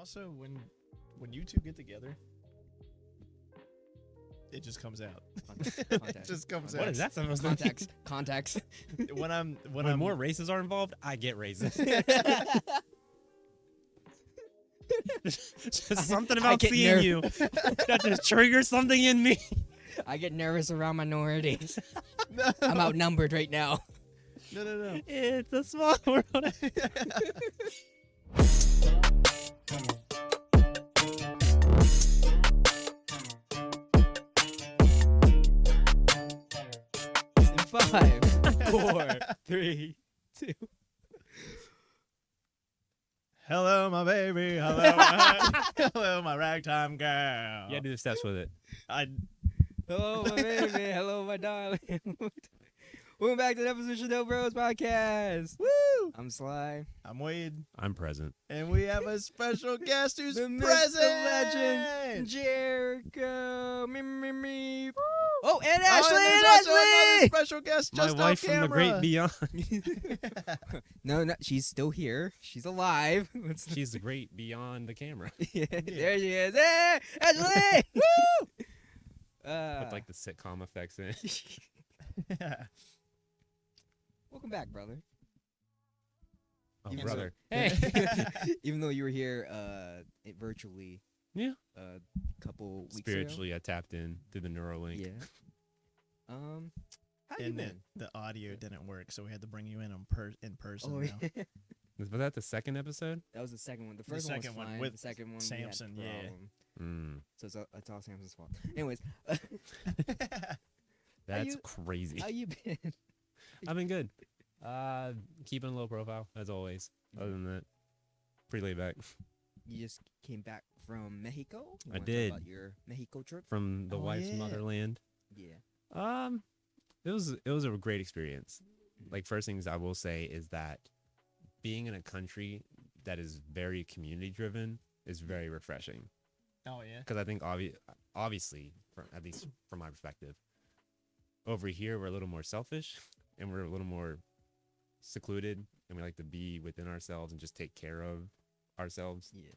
Also, when you two get together, it just comes out. It just comes out. What is that supposed to mean? Context. When more races are involved, I get raises. Just something about seeing you that just triggers something in me. I get nervous around minorities. I'm outnumbered right now. No. It's a small world. In 5, 4, 3, 2. Hello, my baby. Hello, my ragtime girl. Yeah, do the steps with it. hello, my baby. Hello, my darling. Welcome back to the episode of ShinoBroz podcast. Woo! I'm Sly. I'm Wade. I'm present. And we have a special guest who's The myth, present. the legend, Jericho. Me. Oh, and Ashley, and Ashley! Special guest My just wife off from the great camera. beyond. No, she's still here. She's alive. She's the great beyond the camera. Yeah, there she is. Hey, Ashley! Woo! With like the sitcom effects in it. Welcome back, brother. Oh, Even brother. so- Hey. Even though you were here virtually Yeah. a couple weeks Spiritually, I tapped in through the Neuralink. ago. Yeah. How you And been? the audio didn't work, so we had to bring you in person Oh, now. yeah. Was that the second episode? That was the second one. The The first one was second one fine. with the second one Samson, we had yeah. a problem. Mm, So it's all Samson's fault. Anyways, that's you- crazy. how you been? I've been good. Keeping a low profile, as always. Other than that, pretty laid back. You just came back from Mexico? You I wanna talk did. About your Mexico trip? From the Oh, wife's yeah. motherland. Yeah. It was a great experience. Like, first things I will say is that being in a country that is very community driven is very refreshing. Oh, yeah. Because I think obviously, at least from my perspective, over here we're a little more selfish and we're a little more secluded, and we like to be within ourselves and just take care of ourselves. Yeah.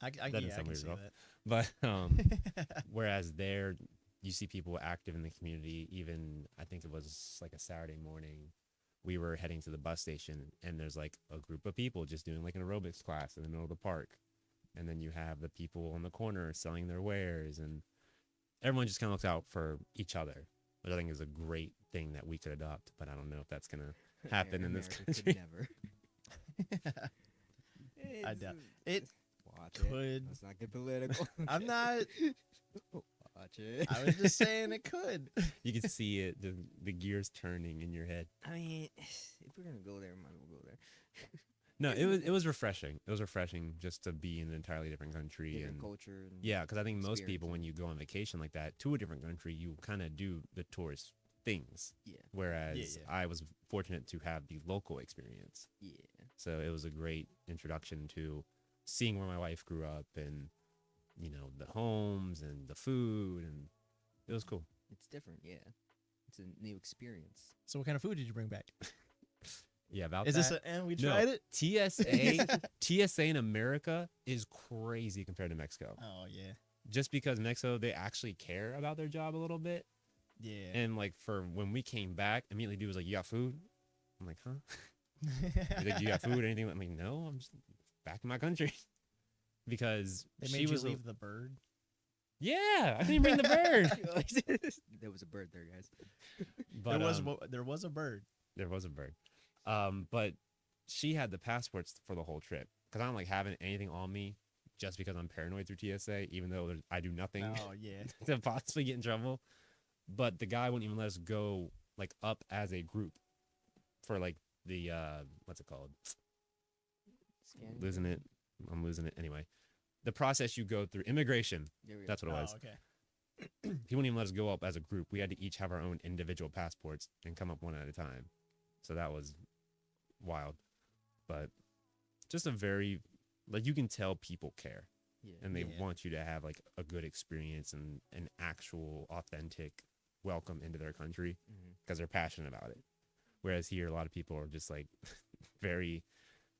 I Doesn't can sound see weird, that. But whereas there, you see people active in the community. Even I think it was like a Saturday morning, we were heading to the bus station, and there's like a group of people just doing like an aerobics class in the middle of the park, and then you have the people on the corner selling their wares, and everyone just kind of looks out for each other, which I think is a great thing that we could adopt. But I don't know if that's gonna happen in this America country. Could never. I doubt it. Watch it. Could. Let's not get political. I'm not. Watch it. I was just saying it could. You can see it, the gears turning in your head. I mean, if we're gonna go there, we might as well go there. No, it was refreshing. It was refreshing just to be in an entirely different country Different and culture. And yeah, because I think most experience people, it. when you go on vacation like that to a different country, you kind of do the tourist things. Yeah. Whereas Yeah. I was fortunate to have the local experience, Yeah. so it was a great introduction to seeing where my wife grew up and the homes and the food, and it was cool. It's different. Yeah. It's a new experience. So what kind of food did you bring back? Yeah, about Is that. this and we No. tried it? TSA in America is crazy compared to Mexico. Oh, yeah. Just because Mexico, they actually care about their job a little bit. Yeah. And like for when we came back, immediately dude was like, "You got food?" I'm like, "Huh?" He's like, "You got food or anything?" I'm like, "No, I'm just back in my country." Because They she made you was leave the bird. yeah, I didn't bring the bird. There was a bird there, guys. But There was a bird. there was a bird. But she had the passports for the whole trip because I don't like having anything on me just because I'm paranoid through TSA, even though I do nothing Oh, yeah. to possibly get in trouble. But the guy wouldn't even let us go like up as a group for like the what's it called? Scanning. Losing it. I'm losing it anyway. The process you go through, immigration. There we go. That's what it was. Oh, okay. He wouldn't even let us go up as a group. We had to each have our own individual passports and come up one at a time. So that was wild. But just a very, like, you can tell people care. Yeah. And they Yeah. want you to have like a good experience and an actual authentic welcome into their country because they're passionate about it. Whereas here, a lot of people are just like very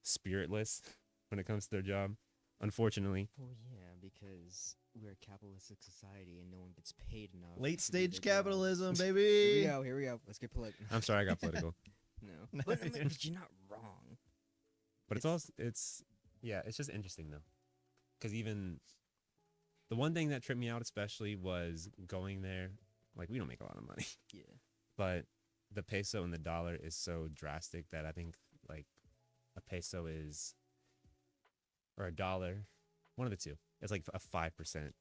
spiritless when it comes to their job. unfortunately. Well, yeah, because we're a capitalistic society and no one gets paid enough. Late to do stage their job. capitalism, Here we baby. go. Here we go. Let's get political. I'm sorry I got political. No, but you're not wrong. But it's also it's just interesting though, because even the one thing that tripped me out especially was going there. Like, we don't make a lot of money, Yeah. but the peso and the dollar is so drastic that I think like a peso is, or a dollar, one of the two. It's like a 5%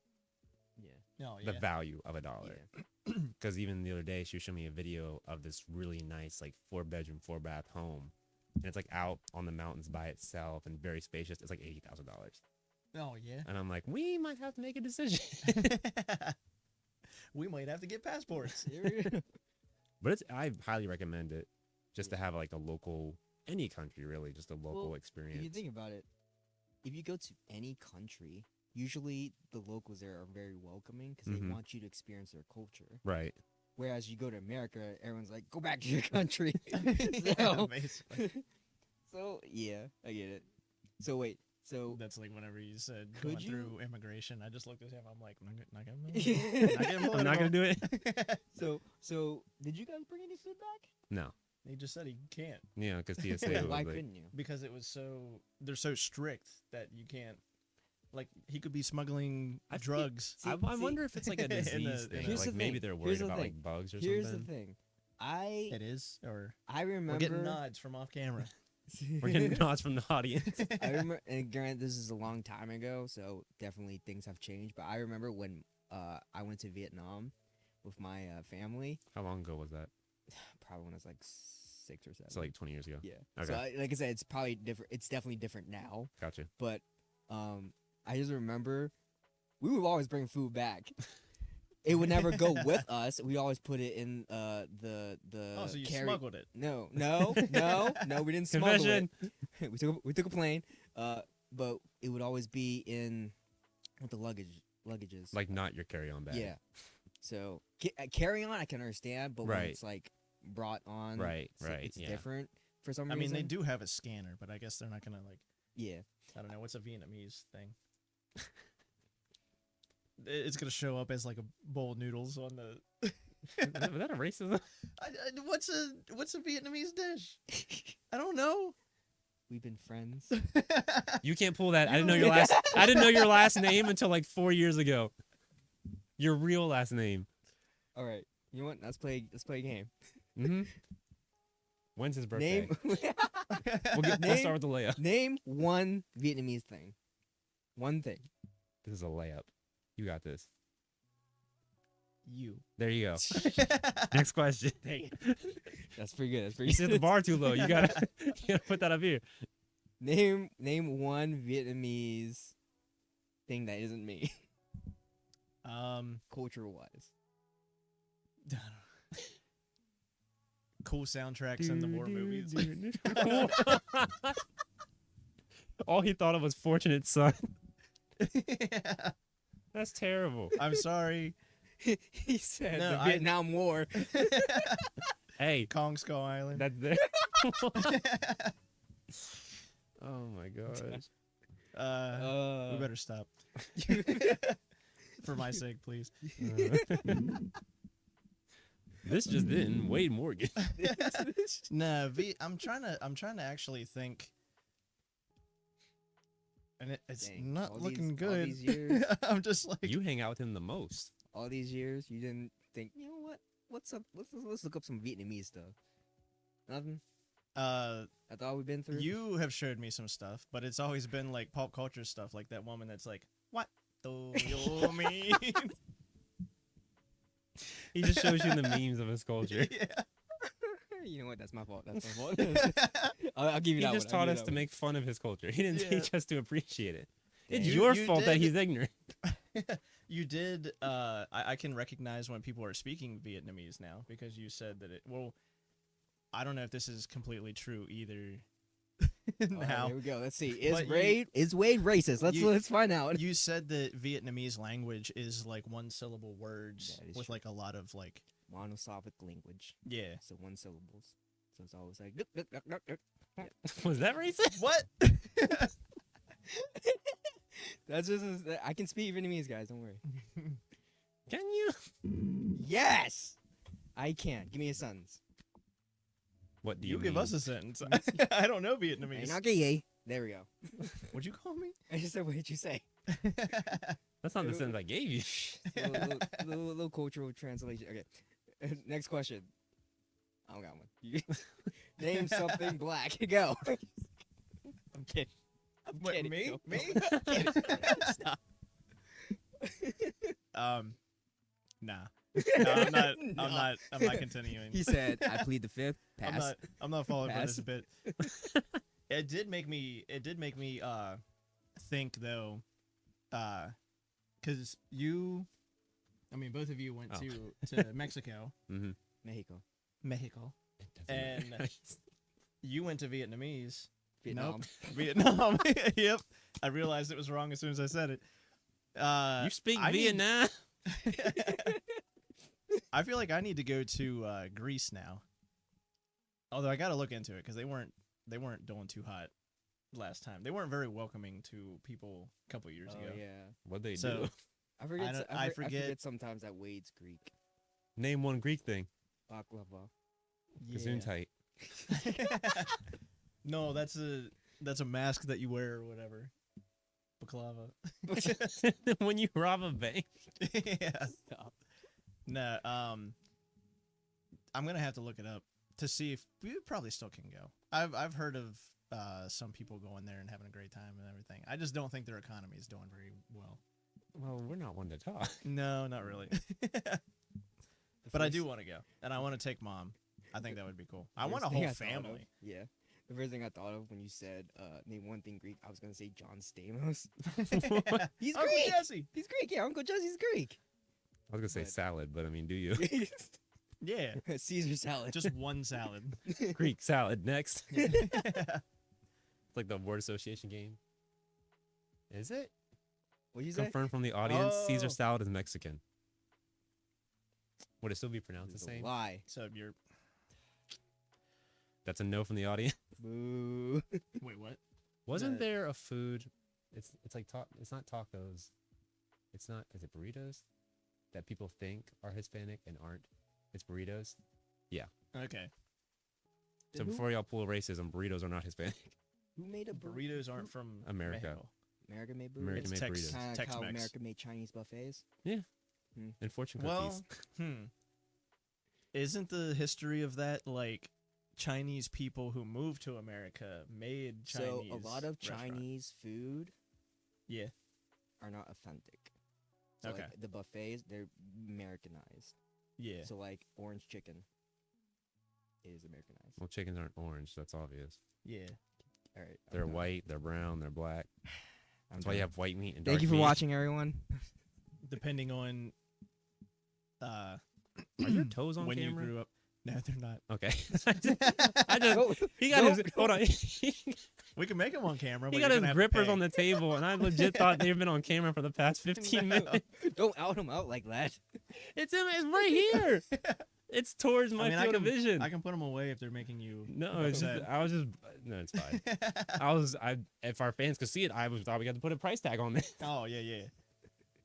Yeah. Oh, the value of a dollar. Yeah. Because even the other day, she showed me a video of this really nice, like 4-bedroom, 4-bath home. And it's like out on the mountains by itself and very spacious. It's like $80,000. Oh, yeah. And I'm like, we might have to make a decision. We might have to get passports. But I highly recommend it just to have like a local, any country really, just a local Well, experience. If you think about it, if you go to any country, usually the locals there are very welcoming because Mhm. they want you to experience their culture. Right. Whereas you go to America, everyone's like, "Go back to your country." Yeah, so, basically. so yeah, I get it. So wait, so That's like whenever you said Could going you- through immigration, I just looked at him. I'm like, not getting I'm not going to do it. so did you guys bring any food back? No. He just said he can't Yeah, because TSA was Why like, couldn't you? because it was they're so strict that you can't. Like, he could be smuggling I think- drugs. See- I wonder if it's like a in the- disease thing. Here's Like the maybe thing. they're Here's worried the about thing. like bugs or Here's something. the thing. It is, or I we're remember getting nods from off camera. We're getting nods from the audience. I remember, and granted, this is a long time ago, so definitely things have changed. But I remember when I went to Vietnam with my family, How long ago was that? probably when I was like 6 or 7. So like 20 years ago. yeah. Okay. So like I said, it's probably different. It's definitely different now. Gotcha. But I just remember we would always bring food back. It would never go with us. We always put it in the Oh, so you carry. smuggled it. No, we didn't smuggle Confession. it. we took a plane. But it would always be in with the luggages. Like not your carry-on bag. Yeah. So carry on, I can understand, but when Right. it's like brought on, Right, it's yeah. different for some I reason. mean, they do have a scanner, but I guess they're not gonna like. Yeah. I don't know what's a Vietnamese thing. It's gonna show up as like a bowl of noodles on the. Was that a racism? What's a Vietnamese dish? I don't know. We've been friends. You can't pull that. I didn't know your last name until like 4 years ago. Your real last name. All right. You know what? Let's play a game. Mm-hmm. When's his birthday? Name We'll start with the layup. name one Vietnamese thing. One thing. This is a layup. You got this. You. There you go. Next question. That's pretty good. That's You pretty set the good. bar too low. You gotta put that up here. Name one Vietnamese thing that isn't me, culture wise. Cool soundtracks in the war movies. All he thought of was Fortunate Son. Yeah. That's terrible. I'm sorry. He said No, the I- Vietnam War. Hey, Kong Skull Island. that's there. Oh my gosh. We better stop. For my sake, please. This just didn't. WadeMFMorgan. Nah, I'm trying to actually think, and it's Dang, not all looking these- all good. these years. I'm just like, You hang out with him the most. All these years, you didn't think, you know what? What's up? Let's look up some Vietnamese stuff. Nothing. I thought we've been through. you have showed me some stuff, but it's always been like pop culture stuff, like that woman that's like, "What do you mean?" He just shows you the memes of his culture. Yeah. You know what? That's my fault. That's my fault. I'll give you He that just one. I'll taught give us you to that make fun of his culture. He didn't Yeah. teach us to appreciate it. It's Dang. your You fault that did. he's ignorant. You did. I can recognize when people are speaking Vietnamese now because you said that it. Well, I don't know if this is completely true either. one. All right, Now here we go. Let's see. Is But Wade racist? you- Let's find out. you said that Vietnamese language is like one syllable words That is with true. like a lot of like Monosyllabic language. yeah. So one syllables. So it's always like. "Duck, duck, duck, duck, duck." Was that racist? What? That's just I can speak Vietnamese, guys. Don't worry. Can you? Yes, I can. Give me a sentence. What do You you give mean? us a sentence. I don't know Vietnamese. There we go. What'd you call me? I just said, what did you say? That's not the sentence I gave you. little cultural translation. Okay. Next question. I don't got one. Name something black. Go. I'm kidding. What, kidding. me? Go. Me? Stop. Nah. No, I'm not continuing. He said, I plead the fifth. Pass. I'm not falling for Pass. this bit. It did make me think though, because both of you went to Mexico, Mm-hmm. Mexico. and you went to Vietnamese. Vietnam. Nope. Vietnam. Yep. I realized it was wrong as soon as I said it. You speak I need- Vietnam? I feel like I need to go to Greece now. Although I got to look into it because they weren't doing too hot last time. They weren't very welcoming to people a couple years ago. Yeah. What they So do? I forget. I I forget- forget sometimes that Wade's Greek. Name one Greek thing. Baklava. Gesundheit. No, that's a mask that you wear or whatever. Baklava. When you rob a bank. Yeah. Stop. No, I'm gonna have to look it up to see if we probably still can go. I've heard of some people going there and having a great time and everything. I just don't think their economy is doing very well. Well, we're not one to talk. No, not really. But I do want to go, and I want to take mom. I think that would be cool. I want a whole family. Yeah. The first thing I thought of when you said name one thing Greek, I was gonna say John Stamos. He's Uncle Greek. Jesse. He's Greek. Yeah, Uncle Jesse's Greek. I was gonna say But- salad, but I mean, do you? Yeah, Caesar salad. just one salad. Greek salad next. Yeah. It's like the word association game. Is it? What'd you say? Confirmed from the audience. Oh. Caesar salad is Mexican. Would it still be pronounced the It's a same? lie. So you're That's a no from the audience. Boo. wait, what? Wasn't The- there a food? It's like it's not tacos. It's not. Is it burritos? That people think are Hispanic and aren't. It's burritos. Okay, So Who- before y'all pull racism, burritos are not Hispanic. Who made a burritos aren't from America. Mexico. America made burritos. American It's made Tex- burritos. Kind of like how Tex-Mex. America made Chinese buffets. And fortune Well, cookies. isn't the history of that like Chinese people who moved to America made Chinese? So a lot of restaurant? Chinese food Yeah. are not authentic. So Okay. like the buffets, they're Americanized. Yeah. So like orange chicken is Americanized. Well, chickens aren't orange. That's obvious. Yeah. All right. I'm They're done. white. They're brown. They're black. I'm That's why you done. have white meat and dark Thank you for meat. watching, everyone. Depending on Are your toes on when camera? you grew up. No, they're not. Okay. I just he got Nope. his hold on. We can make them on camera. He but got you're his gonna have to grippers pay. on the table, and I legit thought they've been on camera for the past 15 No. minutes. Don't out him out like that. It's right here. It's towards my I mean, field of vision. I can put them away if they're making you. No, it's upset. it's fine. If our fans could see it, thought we got to put a price tag on this. Oh yeah.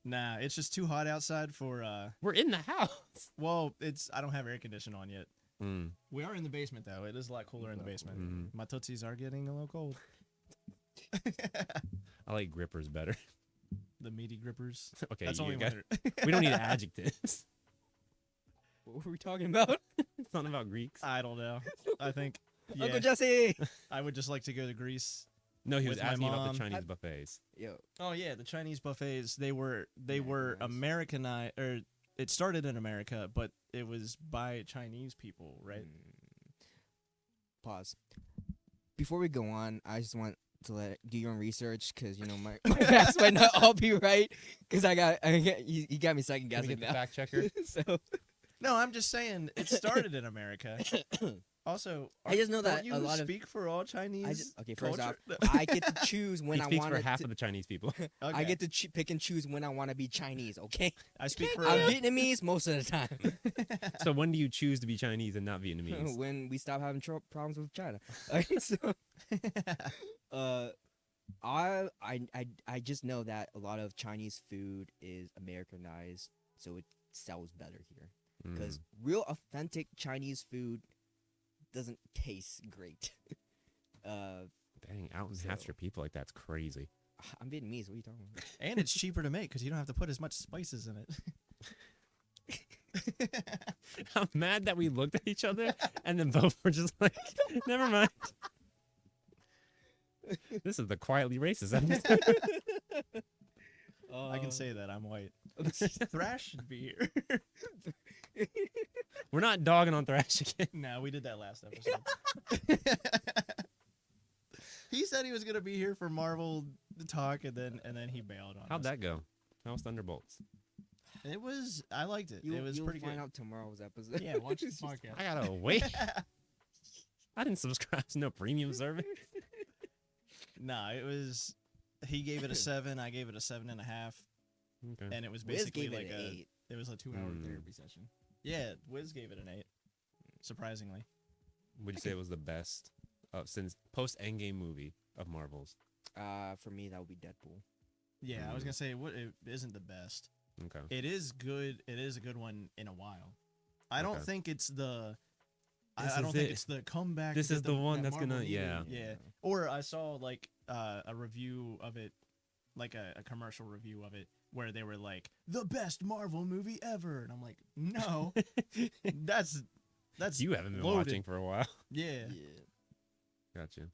Nah, it's just too hot outside for. We're in the house. Well, I don't have air conditioning on yet. Mm. We are in the basement though. It is a lot cooler in the basement. Mhm. My tootsies are getting a little cold. I like grippers better. The meaty grippers. Okay, That's you only got- when we don't need adjectives. What were we talking about? It's not about Greeks. I don't know. I think. Yeah, Uncle Jesse. I would just like to go to Greece. No, he was with my asking about mom. the Chinese buffets. Yo, Oh yeah, the Chinese buffets. They were Americanized. Americanized, or it started in America, but it was by Chinese people, right? Pause. Before we go on, I just want to do your own research because my facts might not all be right. Because you got me second Can we guessing get the now. fact checker? So No, I'm just saying it started in America. Also, I just know don't that you a lot of speak for all Chinese. okay. First off, culture? I get to choose when he I speaks want for half to. of the Chinese people. I Okay. get to pick and choose when I want to be Chinese. Okay, I speak for. I'm Vietnamese most of the time. So when do you choose to be Chinese and not Vietnamese? When we stop having problems with China. Alright, so I just know that a lot of Chinese food is Americanized, so it sells better here. Because real authentic Chinese food doesn't taste great. Dang, out in Hampshire, people like that's crazy. I'm Vietnamese. What are you talking about? And it's cheaper to make because you don't have to put as much spices in it. I'm mad that we looked at each other and then both were just like, never mind. This is the quietly racist episode. I can say that I'm white. Thrash should be here. We're not dogging on Thrash again. No, we did that last episode. He said he was gonna be here for Marvel talk, and then he bailed on How'd us. that go? How was Thunderbolts? It was. I liked it. It was you'll pretty find good. out tomorrow's episode. Yeah, watch the podcast. I gotta wait. I didn't subscribe to no premium service. Nah, it was. He gave it a 7. I gave it a 7.5, Okay. and it was Wiz basically gave it like an a. 8. It was a 2-hour therapy session. Yeah, Wiz gave it an 8. Surprisingly. Would you say it was the best since post Endgame movie of Marvel's? For me, that would be Deadpool. Yeah, I was gonna say it isn't the best. Okay. It is good. It is a good one in a while. I don't Okay. think it's the. This I don't is think it. it's the comeback. This that is the one that that's Marvel gonna- needed. yeah. Yeah. Or I saw like a review of it, like a commercial review of it, where they were like the best Marvel movie ever, and I'm like, no, that's You haven't been loaded. watching for a while. Yeah. Gotcha.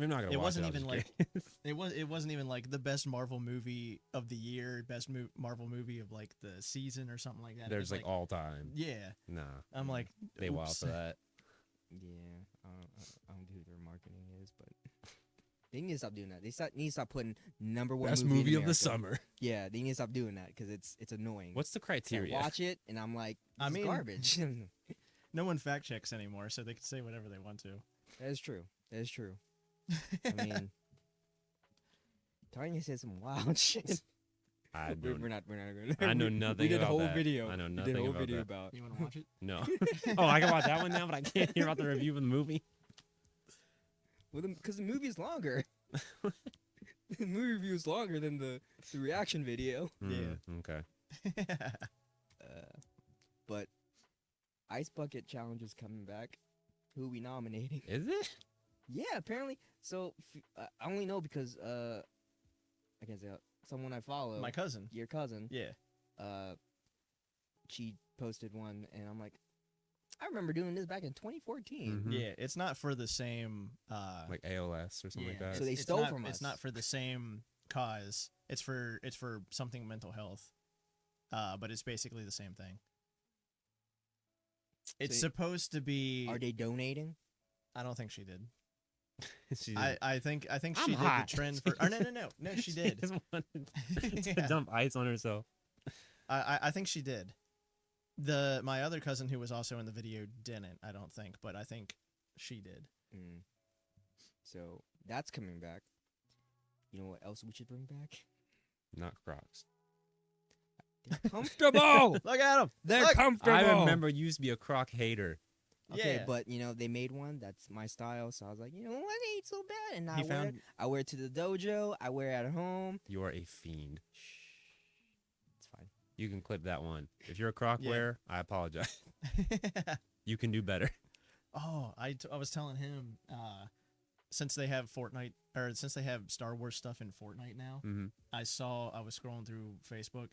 I'm not gonna. It watch wasn't I was even just like curious. it wasn't even like the best Marvel movie of the year, best Marvel movie of like the season or something like that. It There's was like all time. yeah. Nah, I'm like, they wild oops. for that. Yeah, I don't know who their marketing is, but they need to stop doing that. Need to stop putting number one Best movie in movie of the America. summer. Yeah, they need to stop doing that because it's annoying. What's the So I criteria? watch it and I'm like, I this is mean- garbage. No one fact checks anymore, so they can say whatever they want to. That is true. That is true. I mean, Tanya said some wild shit. I We're don't. not gonna. I know we nothing did a about whole that. video. I know We nothing did a whole about video that. about. You want to watch it? No. Oh, I can watch that one now, but I can't hear about the review of the movie. Well, because the movie is longer. The movie review is longer than the reaction video. Yeah. Okay. But Ice Bucket Challenge is coming back. Who we nominating? Is it? Yeah, apparently. So I only know because I can say someone I follow, My cousin. your cousin. Yeah. She posted one, and I'm like, I remember doing this back in 2014. Mhm. Yeah. It's not for the same. Like ALS or something like that. So they it's stole not, from It's us. not for the same cause. It's for something mental health. But it's basically the same thing. It's So supposed to be. Are they donating? I don't think she did. She I think I'm she did hot. the trend for. Or no, she did. just wanted to Yeah. dump ice on herself. I think she did. My other cousin who was also in the video didn't. I don't think, but I think she did. So that's coming back. You know what else we should bring back? Not Crocs. Comfortable. Look at him. They're Look. comfortable. I remember you used to be a Croc hater. Okay, Yeah. but they made one that's my style, so I was like, you know what, it ain't so bad. And He found. I wear it to the dojo. I wear it at home. You are a fiend. It's fine. You can clip that one. If you're a Croc Yeah. wearer, I apologize. You can do better. Oh, I was telling him, since they have Fortnite or since they have Star Wars stuff in Fortnite now, Mm-hmm. I was scrolling through Facebook.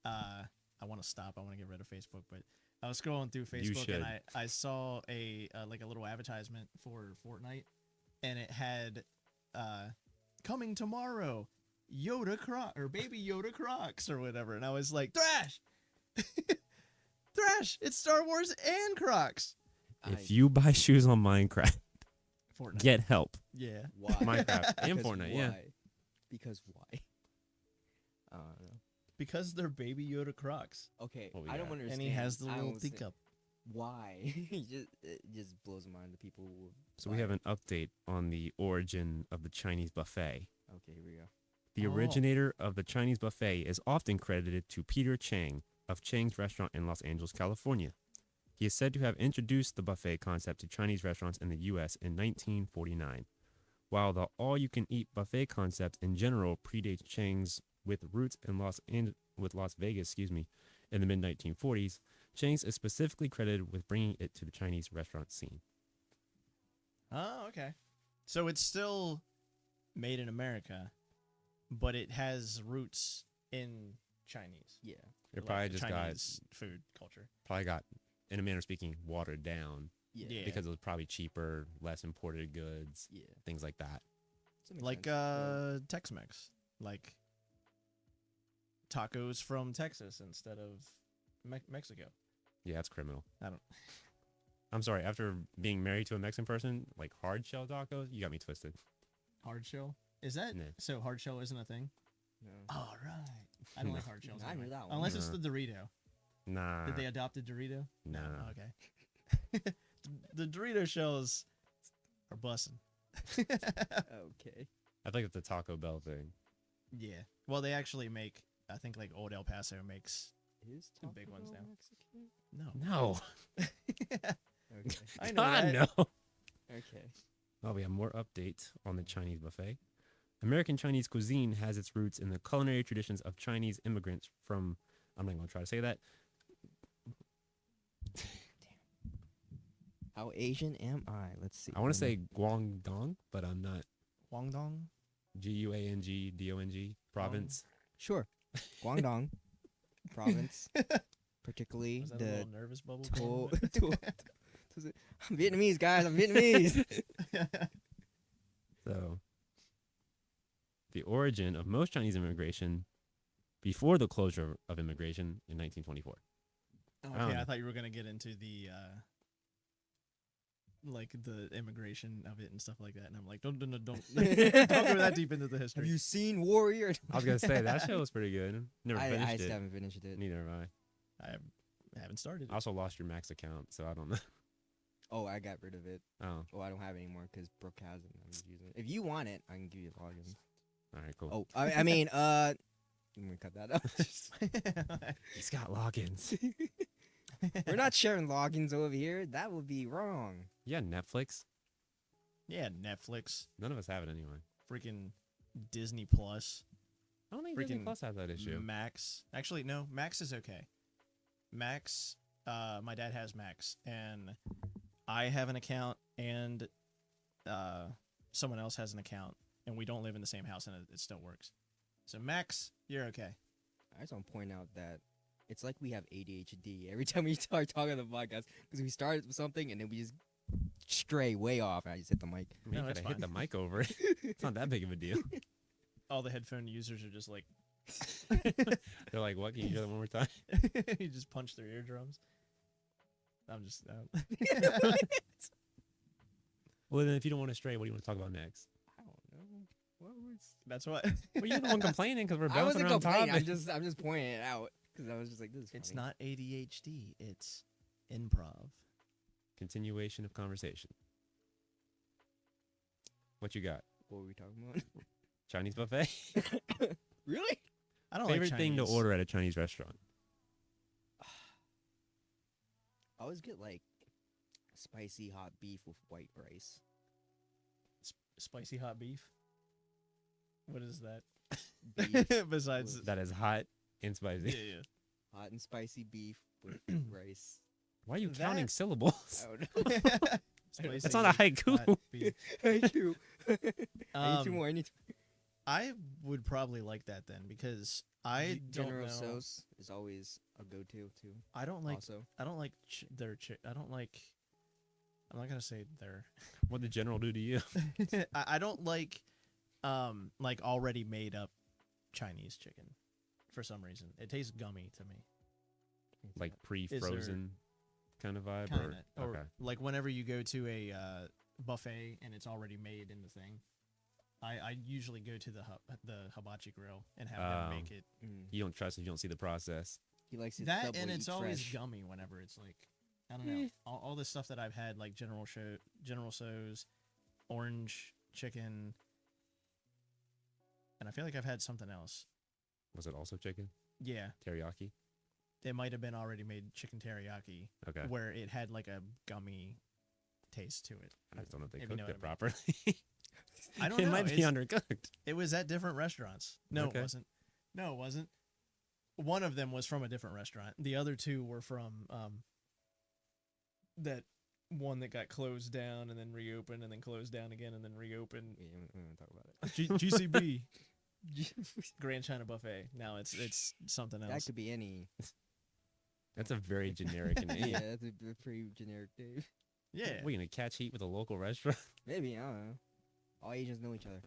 I want to stop. I want to get rid of Facebook, but I was scrolling through You Facebook should. and I saw a little advertisement for Fortnite, and it had coming tomorrow, Yoda Croc or Baby Yoda Crocs or whatever, and I was like, Thrash, Thrash, it's Star Wars and Crocs. If you buy shoes on Minecraft, Fortnite. get help. Yeah. Why? Minecraft and Because Fortnite, yeah. why? Because why? I don't know. Because they're Baby Yoda Crocs. Okay, What we I don't got? understand. And he has the I little don't understand teacup. Why? It just blows my mind. The people. Who So we have an update on the origin of the Chinese buffet. Okay, here we go. The Oh. originator of the Chinese buffet is often credited to Peter Chang of Chang's Restaurant in Los Angeles, California. He is said to have introduced the buffet concept to Chinese restaurants in the U.S. in 1949. While the all-you-can-eat buffet concept in general predates Chang's with roots in Las Vegas, in the mid-1940s, Chang's is specifically credited with bringing it to the Chinese restaurant scene. Oh, okay. So it's still made in America, but it has roots in Chinese. Yeah. It probably the just Chinese food culture. got, in a manner of speaking, watered down Yeah. because it was probably cheaper, less imported goods, Yeah. things like that. So it makes Like sense. Tex-Mex, like tacos from Texas instead of Mexico. Yeah, that's criminal. I don't. I'm sorry. After being married to a Mexican person, like hard shell tacos, you got me twisted. Hard shell? Is that Nah. so? Hard shell isn't a thing. No. All right. I don't like hard shells. I knew anyway. that one. Unless it's No. the Dorito. Nah. Did they adopt a Dorito? No. Okay. The Dorito shells are bussin'. Okay. I think it's a Taco Bell thing. Yeah. Well, they actually make. I think like Old El Paso makes. Is The big ones Bell now. Mexican? No. No. Okay. I know God, that. no. Okay. Well, we have more updates on the Chinese buffet. American Chinese cuisine has its roots in the culinary traditions of Chinese immigrants from, I'm not going to try to say that. How Asian am I? Let's see. I want to say Guangdong, but I'm not. Guangdong. Guangdong province. Sure. Guangdong province, particularly Was that a the little nervous bubble? I'm Vietnamese, guys. I'm Vietnamese. So, the origin of most Chinese immigration before the closure of immigration in 1924. Okay, I thought you were gonna get into the like the immigration of it and stuff like that, and I'm like, don't don't go that deep into the history. Have you seen Warrior? I was going to say, that show was pretty good. Never I finished still it. haven't finished it. Neither have I. I haven't started. I also lost your Max account, so I don't know. Oh, I got rid of it. Oh, Oh, I don't have it anymore because Brooke has it. I'm just using it. If you want it, I can give you the login. all right, cool. Oh, I mean, I'm gonna cut that out. He's got logins. We're not sharing logins over here. That would be wrong. Yeah, Netflix. Yeah, Netflix, None of us have it anyway. freaking Disney Plus, I don't think Disney Freaking Plus has that issue. Max. Actually, no, Max is okay. Max, my dad has Max, and I have an account, and someone else has an account, and we don't live in the same house, and it still works. So Max, you're okay. I just want to point out that it's like we have ADHD every time we start talking on the podcast because we start with something and then we just stray way off. And I just hit the mic. I mean, No, you that's gotta hit the fine. mic over it. It's not that big of a deal. All the headphone users are just like, They're like, what? Can you do that one more time? you just punch their eardrums. I'm just. Well, then if you don't want to stray, what do you want to talk about next? I don't know. What was? That's what. Well, you're the one complaining because we're I bouncing wasn't around complaining. topics. I'm just pointing it out because I was just like, this is It's funny. not ADHD. It's improv. Continuation of conversation. What you got? What were we talking about? Chinese buffet? Really? I don't Favorite like thing to Chinese. order at a Chinese restaurant? I always get like spicy hot beef with white rice. Spicy hot beef. What is that? Beef Besides, That is hot and spicy. yeah. Hot and spicy beef with rice. Why are you That- counting syllables? I don't know. Spicy That's not a haiku. hot beef. Thank you. I need two Um, more. I need I would probably like that then because I don't General know. Tso's is always a go-to too. I don't like. also, I don't like I don't like. I'm not gonna say their. What did General do to you? I don't like already made up Chinese chicken for some reason. It tastes gummy to me. Like pre-frozen kind of vibe? Kinda. Or, Or okay. like whenever you go to a buffet and it's already made in the thing. I usually go to the hibachi grill and have them make it. You don't trust if you don't see the process. he likes it That double and it's eat always fresh. gummy whenever it's like I don't know all the stuff that I've had like General Tso's, orange chicken, and I feel like I've had something else. Was it also chicken? Yeah, Teriyaki? it might have been already made chicken teriyaki Okay. where it had like a gummy taste to it. I just don't know if they If you know cooked what it I mean. properly. I don't It know. might be undercooked. It was at different restaurants. No, Okay. it wasn't. No, it wasn't. One of them was from a different restaurant. The other two were from that one that got closed down and then reopened and then closed down again and then reopened. We don't talk about it. GCB, Grand China Buffet. Now it's something else. That could be any. That's a very generic name. Yeah, that's a pretty generic name. Yeah. We're gonna catch heat with a local restaurant. Maybe, I don't know. All Asians know each other.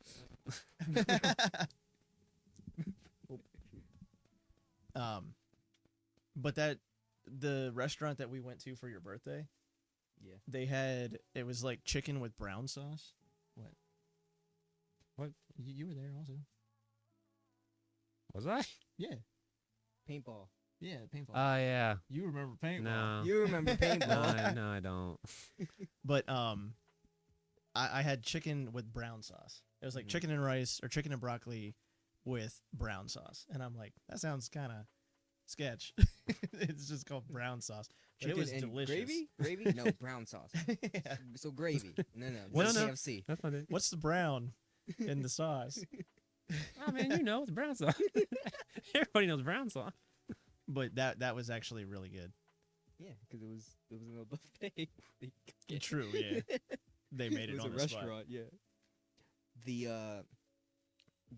But the restaurant that we went to for your birthday, Yeah. they had, it was like chicken with brown sauce. What? You were there also. Was I? Yeah. Paintball. Yeah, paintball. Oh yeah. You remember paintball. No. You remember paintball? No, I don't. But I had chicken with brown sauce. It was like chicken and rice or chicken and broccoli with brown sauce. And I'm like, that sounds kind of sketch. It's just called brown sauce. But it was and delicious. Gravy? Gravy? No, brown sauce. Yeah. So gravy. No, What's- just No. KFC. That's not it. What's the brown in the sauce? Oh man, you know it's brown sauce. Everybody knows brown sauce. But that was actually really good. Yeah, because it was in a buffet. They cooked it. True, yeah. They made it was on a the spot. restaurant. Yeah.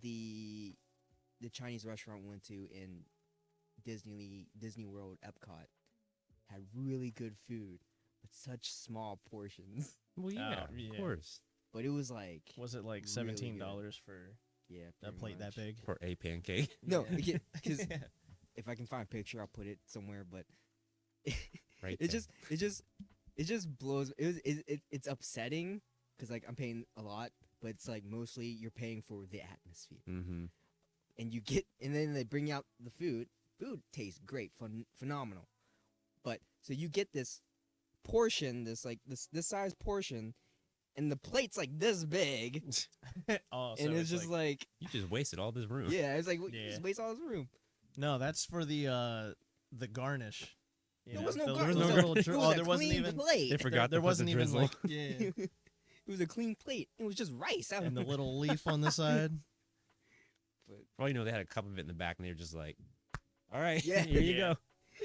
The Chinese restaurant we went to in Disney World Epcot had really good food, but such small portions. Well, yeah, Oh, yeah. of course. But it was like Was it like Really $17 good. for yeah, a pretty plate much. that big? For a pancake. No, Yeah. because if I can find a picture, I'll put it somewhere. But Right. it there. just blows. It's upsetting because like I'm paying a lot, but it's like mostly you're paying for the atmosphere, Mm-hmm. and then they bring out the food. Food tastes great, phenomenal, but so you get this portion, this size portion, and the plate's like this big, Oh, and it's just like You just wasted all this room. yeah, it's like you Yeah. just waste all this room. no, that's for the garnish. You There know, was no the- garnish. the It was little a- dri- it was oh, a there wasn't clean even. plate. They forgot There to put wasn't the even drizzle. like yeah, It was a clean plate. It was just rice. I don't and the know. little leaf on the side. But For all you know, they had a cup of it in the back, and they were just like, "All right, Yeah. here you Yeah. go."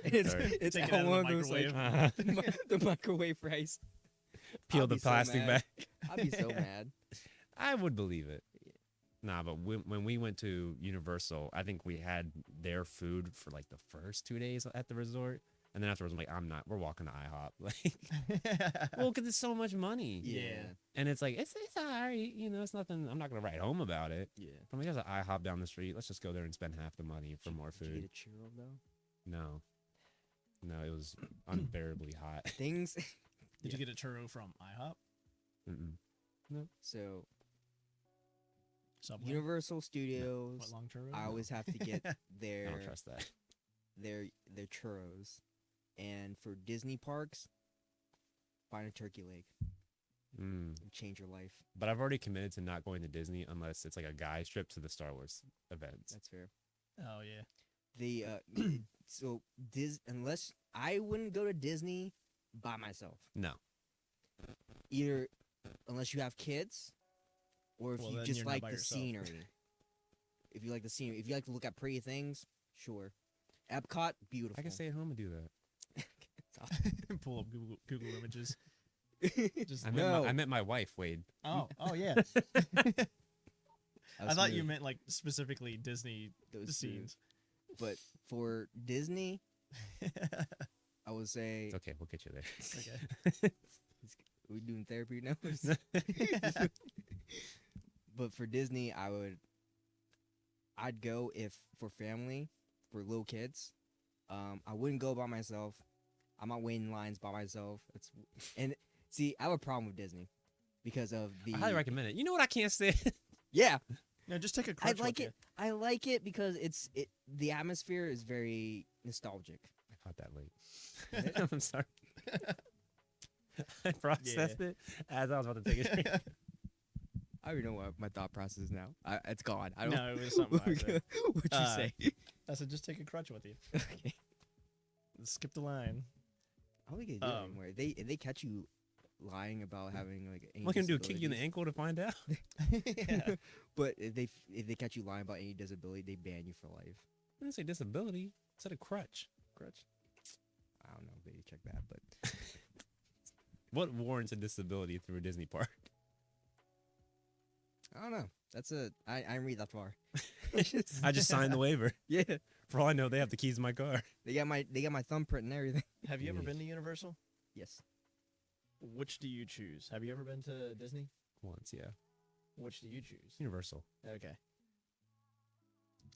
it's Sorry. it's Take it how out of the one of those like Uh-huh. the microwave rice. Peel I'd the be so plastic mad. back. I'd be so mad. I would believe it. Nah, but when we went to Universal, I think we had their food for like the first 2 days at the resort, and then afterwards, I'm like, we're walking to IHOP, like, well, because it's so much money, Yeah. and it's like it's alright, it's nothing. I'm not gonna write home about it. Yeah. I'm like, there's an IHOP down the street. Let's just go there and spend half the money for more Did you food. get a churro though? No, it was unbearably hot. Things. Did you get a churro from IHOP? Mm-mm. So Subway? Universal Studios. What long churro? I always have to get I their don't trust that. their churros, and for Disney parks, find a turkey leg. Mm. It'll change your life. But I've already committed to not going to Disney unless it's like a guy's trip to the Star Wars events. That's fair. Oh yeah. The so unless I wouldn't go to Disney by myself. No. Either unless you have kids, or if Well, you then just you're not like by the yourself. scenery. If you like the scenery, if you like to look at pretty things, sure. Epcot, beautiful. I can stay at home and do that. Pull up Google images. Just I No. met my wife, Wade. oh yeah. I thought you meant like specifically Disney those scenes. But for Disney, I would say It's okay, we'll get you there. Okay. we doing therapy now. But for Disney, I'd go if for family, for little kids. I wouldn't go by myself. I'm not waiting in lines by myself. And see, I have a problem with Disney because of the I highly recommend it. You know what I can't stand? yeah. No, just take a I crutch like with it. I like it because the atmosphere is very nostalgic. I caught that late. I'm sorry. I processed it as I was about to take you. it. I already know what my thought process is now. It's gone. I don't. No, it was something back there. What'd you say? I said just take a crutch with you. Okay. Skip the line. I don't think they do it Um, anymore. They catch you lying about having like any What can I do? Kick you in the disabilities. ankle to find out? Yeah. But if they catch you lying about any disability, they ban you for life. I didn't say disability. I said a crutch. Crutch. I don't know. Maybe check that, but What warrants a disability through a Disney park? I don't know. That's I didn't read that far. I just signed the waiver. Yeah, For all I know, they have the keys to my car. they got my thumbprint and everything. Have you ever Yeah. been to Universal? Yes. Which do you choose? Have you ever been to Disney? Once, yeah. Which do you choose? Universal. Okay.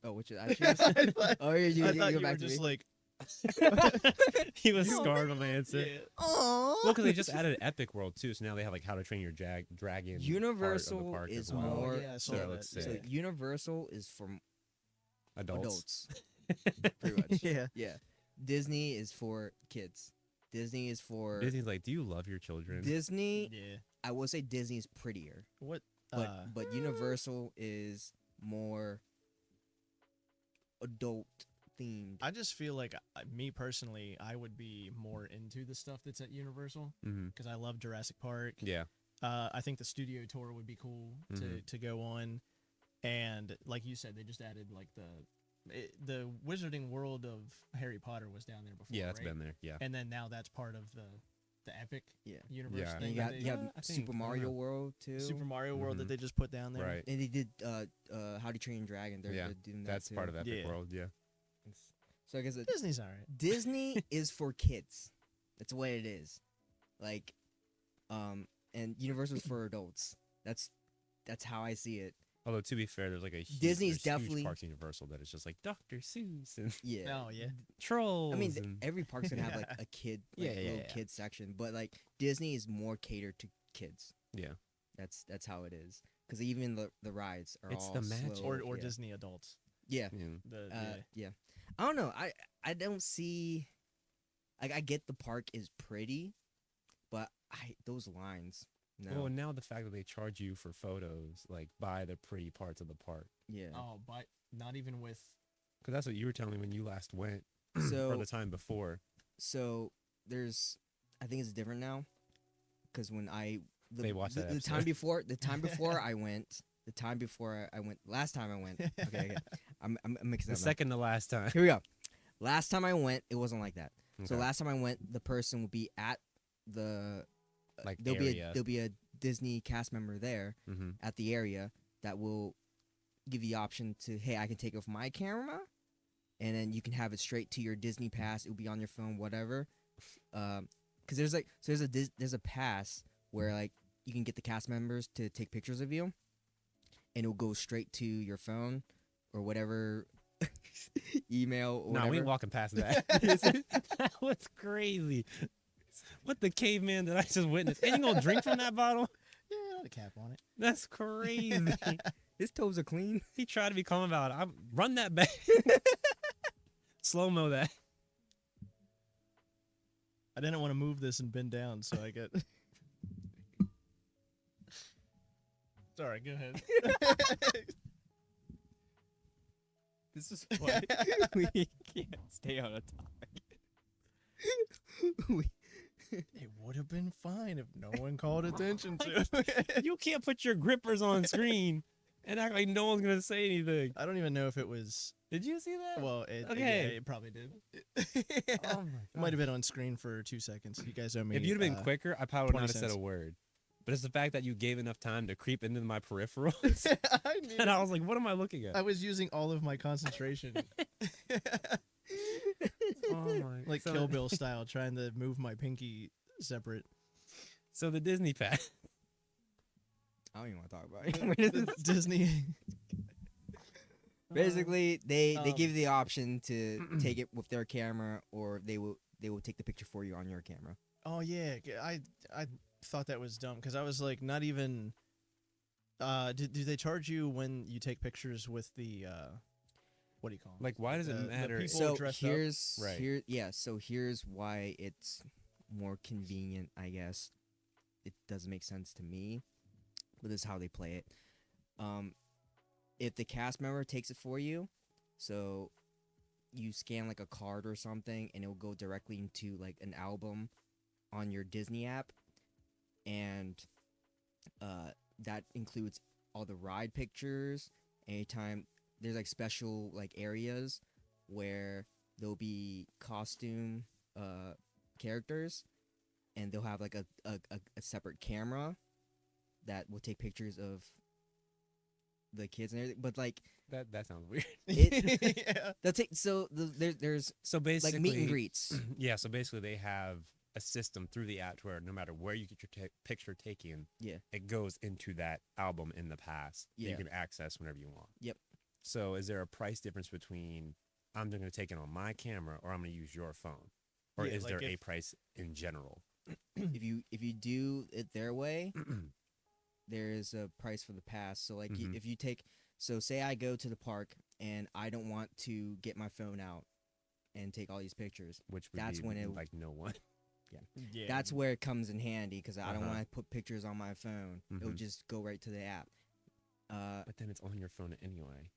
Oh, which I choose? I thought, Oh, you I thought go you were back to just me. like, He was scarred by my answer. yeah. Oh. Well, because they just added Epic World too, so now they have like How to Train Your Dragon. Universal part of the park is as well. more. Oh, yeah, I saw so it that. looks So sick. Universal is for Adults. pretty much. Yeah. Yeah. Disney is for kids. Disney is for Disney's like, do you love your children? Disney. Yeah. I will say Disney is prettier, What? but Universal is more adult themed. I just feel like me personally, I would be more into the stuff that's at Universal Mm-hmm. because I love Jurassic Park. Yeah. I think the studio tour would be cool to go on, and like you said, they just added like the Wizarding World of Harry Potter was down there before. Yeah, that's right? been there. Yeah. And then now that's part of the Epic Yeah. universe Yeah. And thing. you that got they- you have I think- Super I don't Mario know. World too. Super Mario World that Mhm. they just put down there. Right. And they did How to Train Your Dragon. They're Yeah, doing that That's too. part of Epic Yeah. World. Yeah. So I guess Disney's alright. Disney is for kids. That's what it is. Like, and Universal is for adults. That's how I see it. Although to be fair, there's like a huge, Disney's there's definitely- huge parks at Universal that is just like Dr. Seuss and Yeah. Oh yeah. trolls. I mean, and, every park's gonna have like a kid, like, Yeah, yeah, little yeah. kid section, but like Disney is more catered to kids. yeah. That's how it is. Because even the rides are It's all the magic. slow, Or yeah. Disney adults. Yeah. Yeah. The Yeah. I don't know. I don't see. Like I get the park is pretty, but those lines. No. Well, and now the fact that they charge you for photos, like by the pretty parts of the park, Yeah. Oh, but not even with. because that's what you were telling me when you last went, So or the time before. So there's, I think it's different now, because when They watched that the time episode. before I went, last time I went. Okay. I'm mixing The up now. second to last time. Here we go. Last time I went, it wasn't like that. So Okay. last time I went, the person will be at the Like there'll area. be a Disney cast member there Mm-hmm. at the area that will give you the option to, hey, I can take off my camera, and then you can have it straight to your Disney pass. It'll be on your phone, whatever. Because there's a pass where like you can get the cast members to take pictures of you, and it'll go straight to your phone or whatever email or No, whatever. we ain't walking past that. That was crazy. What the caveman that I just witnessed? Ain't you gonna drink from that bottle? Yeah, not a cap on it. That's crazy. His toes are clean. He tried to be calm about it. Run that back. Slow mo that. I didn't want to move this and bend down, so I get. Sorry, go ahead. This is why we can't stay on a topic. It would have been fine if no one called attention to it. You can't put your grippers on screen and act like no one's gonna say anything. I don't even know if it was. Did you see that? Well, it, Okay. yeah, it probably did. It Oh my might have been on screen for 2 seconds. You guys owe me. If you'd have been quicker, I probably would 20 not have said cents. a word. But it's the fact that you gave enough time to creep into my peripherals, I, knew and I was like, "What am I looking at?" I was using all of my concentration, Oh my! like so, Kill Bill style, trying to move my pinky separate. So the Disney pass. I don't even want to talk about it. The Disney. Basically, they give you the Um, option to take it with their camera, or they will take the picture for you on your camera. Oh yeah, I thought that was dumb because I was like, not even. Do they charge you when you take pictures with the what do you call them? Like, why does it The matter? people So dressed up? here's Right. So here's why it's more convenient, I guess. It doesn't make sense to me, but this is how they play it. If the cast member takes it for you, so you scan like a card or something, and it'll go directly into like an album on your Disney app. and that includes all the ride pictures. Anytime there's like special like areas where there'll be costume characters, and they'll have like a separate camera that will take pictures of the kids and everything. But like That sounds weird. Yeah. that's it. So there's So basically, like meet and greets. Yeah, so basically they have a system through the app where no matter where you get your picture taken, Yeah. it goes into that album in the past that Yeah. you can access whenever you want. Yep. So is there a price difference between I'm going to take it on my camera or I'm going to use your phone? Or Yeah, is like there a if- price in general? If you do it their way, there is a price for the pass. So like Mhm. if you take, so say I go to the park and I don't want to get my phone out and take all these pictures. Which would That's be when it- like no one. Yeah. That's where it comes in handy because I don't Uh-huh. want to put pictures on my phone. It'll Mhm. just go right to the app. But then it's on your phone anyway.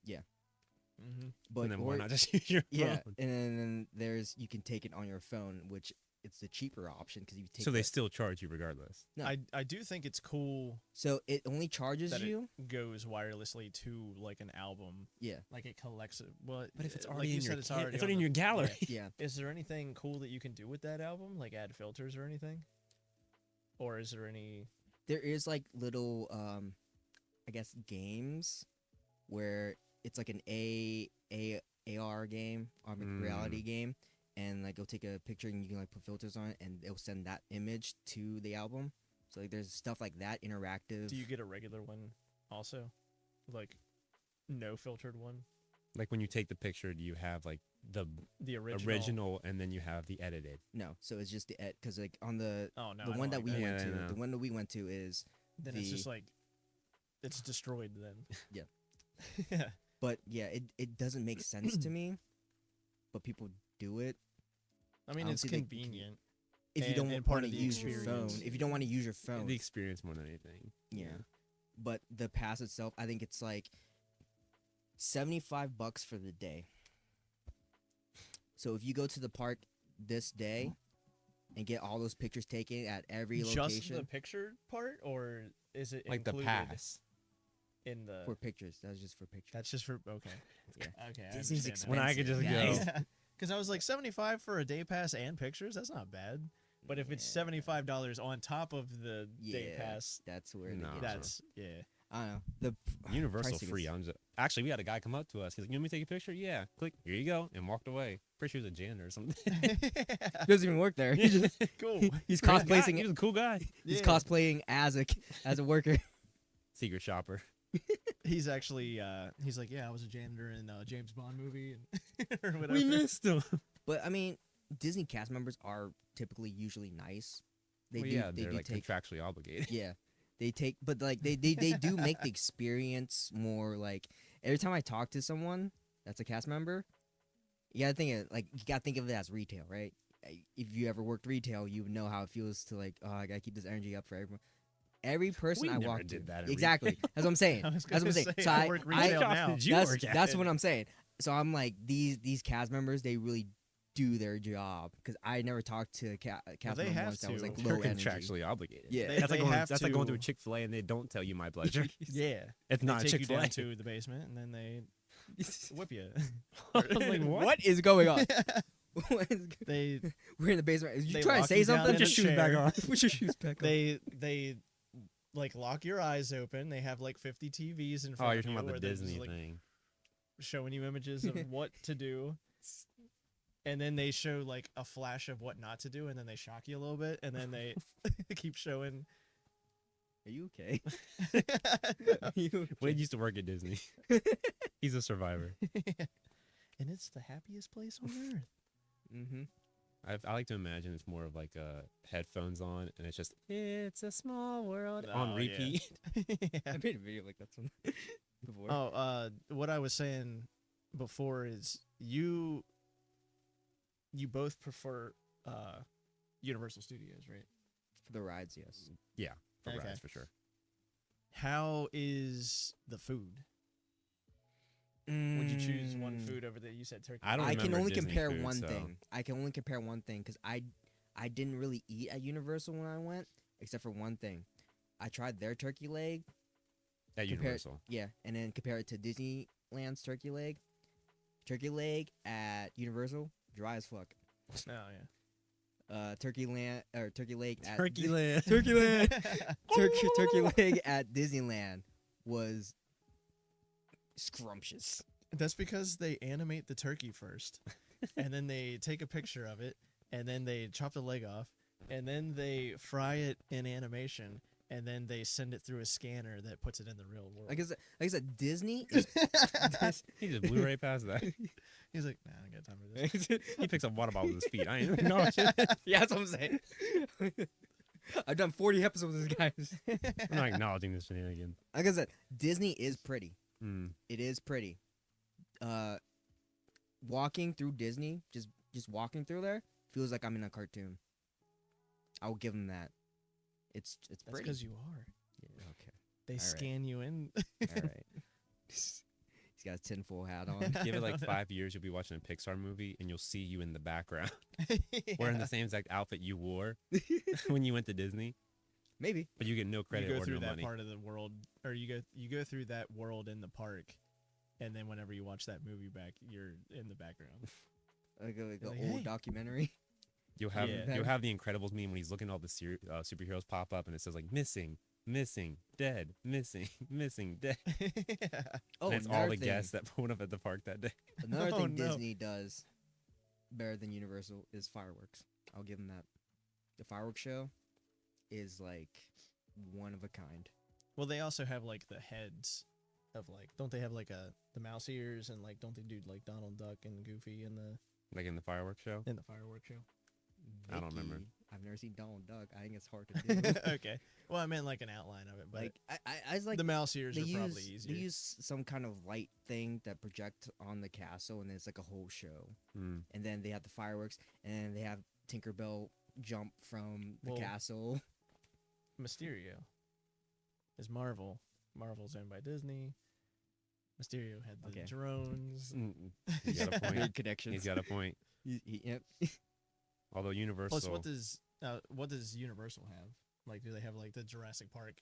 Mhm. But and then why or- not just use your yeah, phone? and then there's you can take it on your phone, which it's the cheaper option because you take. So they the- still charge you regardless. No. I do think it's cool so it only charges that you. it goes wirelessly to like an album. Yeah, Like it collects it. Well, But if it's like already you in said, your it's ca- already it's on already in the- your gallery. yeah. Is there anything cool that you can do with that album? Like add filters or anything? Or is there any? There is like little I guess games where it's like an AR game, augmented reality game, and like it'll take a picture and you can like put filters on it and it'll send that image to the album. So like there's stuff like that, interactive. Do you get a regular one also? Like no filtered one? Like when you take the picture, do you have like the The original and then you have the edited? No, so it's just the because like on the Oh no. the I one don't that like we Yeah, went I to, know. the one that we went to is Then it's the- just like it's destroyed then. Yeah. Yeah. but yeah, it doesn't make sense to me, but people do it. I mean, I don't it's see the- convenient. If you And- don't and want part to of the use your phone, experience. if you don't want to use your phone, The experience more than anything. yeah. But the pass itself, I think it's like $75 for the day. So if you go to the park this day and get all those pictures taken at every Just location the picture part, or is it Like the included pass. in the? for pictures, that's just for pictures. That's just for okay. Yeah. Okay. I Disney's understand When I could just expensive, go. guys. Because I was like 75 for a day pass and pictures. That's not bad. But if it's Yeah. $75 on top of the day Yeah, pass, that's where they No. get that's yeah. I don't know. The Universal pricing free. is- Actually, we had a guy come up to us. He's like, "You want me to take a picture?" Yeah. Click. Here you go, and walked away. Pretty sure he was a janitor or something. doesn't even work there. He's just Cool. he's Cool guy. cosplaying. He was a cool guy. He's Yeah. cosplaying as a worker. Secret shopper. He's actually he's like, yeah, I was a janitor in a James Bond movie and or whatever. We missed him. But I mean, Disney cast members are typically usually nice. They Well, do. yeah, They they're do like take. contractually obligated. Yeah, they take. But like they do make the experience more like. Every time I talk to someone that's a cast member, you gotta think of it as retail, right? If you ever worked retail, you would know how it feels to like, oh, I gotta keep this energy up for everyone. Every person We I never walk did to, that in exactly. retail. That's what I'm saying. I was That's what I'm gonna saying. say, So I work retail What now. shop did you work at? that's what I'm saying. So I'm like these cast members, they really do their job because I never talked to a cast they member have once that was to. like They're low energy. contractually obligated. Yeah. They- That's like they going. have That's like going to a to- Chick-fil-A and they don't tell you my pleasure. Yeah. It's They not take Chick-fil-A. you down to the basement and then they whip you. I was like, what? What is going on? they We're in the basement. Is you They trying to lock say you down something? in a Put your shoes back chair. on. Put your shoes back on. they like lock your eyes open. They have like 50 TVs in front Oh, you're of talking you about where the they're just, Disney like, thing. showing you images of what to do. And then they show like a flash of what not to do, and then they shock you a little bit, and then they keep showing. Are you okay? No. Are you Wade used to work at Disney. He's a survivor. And it's the happiest place on earth. Mm-hmm. I like to imagine it's more of like headphones on, and it's just "It's a Small World" on Oh, repeat. Yeah. I made a video like that one before. Oh, what I was saying before is you both prefer Universal Studios, right? For the rides, yes. Yeah, for Okay. rides for sure. How is the food? Would you choose one Mm. food over the? You said turkey. I don't I can remember only Disney compare food, one so- thing. I can only compare one thing because I didn't really eat at Universal when I went, except for one thing. I tried their turkey leg. At Universal. Yeah, and then compare it to Disneyland's turkey leg. Turkey leg at Universal, dry as fuck. Oh yeah. Turkey leg at Turkey land. Turkey leg. Turkey leg at Disneyland was scrumptious. That's because they animate the turkey first, and then they take a picture of it, and then they chop the leg off, and then they fry it in animation, and then they send it through a scanner that puts it in the real world. Like I said, Disney is He just blew right past that. He's like, nah, I don't got time for this. He picks up water bottles with his feet. I ain't even know shit. Yeah, that's what I'm saying. I've done 40 episodes with this guy. I'm not acknowledging this shenanigan. Like I said, Disney is pretty. Mm. It is pretty. Walking through Disney, just walking through there, feels like I'm in a cartoon. I will give them that. It's That's pretty. because you are. Yeah, okay. They All right. scan you in. All right. He's got his tinfoil hat on. Give it like 5 years, you'll be watching a Pixar movie, and you'll see you in the background wearing the same exact outfit you wore when you went to Disney, Maybe. but you get no credit you go or through no that money. part of the world, or you go through that world in the park, and then whenever you watch that movie back, you're in the background. Like a Like, old hey. documentary. You'll have Yeah. you'll have the Incredibles meme when he's looking at all the superheroes pop up, and it says like missing, dead, missing, dead. Oh, And it's all another the thing. guests that pulled up at the park that day. Another Oh, thing no. Disney does better than Universal is fireworks. I'll give them that. The fireworks show is like one of a kind. Well, they also have like the heads of like, don't they have like the mouse ears, and like, don't they do like Donald Duck and Goofy in Like in the fireworks show. the fireworks show? I don't remember. Mickey, I've never seen Donald Duck. I think it's hard to do. Okay. Well, I meant like an outline of it, but like I was like the mouse ears they are use probably easier. they use some kind of light thing that project on the castle, and it's like a whole show. Mm. And then they have the fireworks, and they have Tinkerbell jump from the Well, castle. Mysterio is Marvel. Marvel's owned by Disney. Mysterio had the Okay. drones. Mm. He's got a point. Big connections. He's got a point. Yep. Although Universal, Plus, what does Universal have? Like, do they have like the Jurassic Park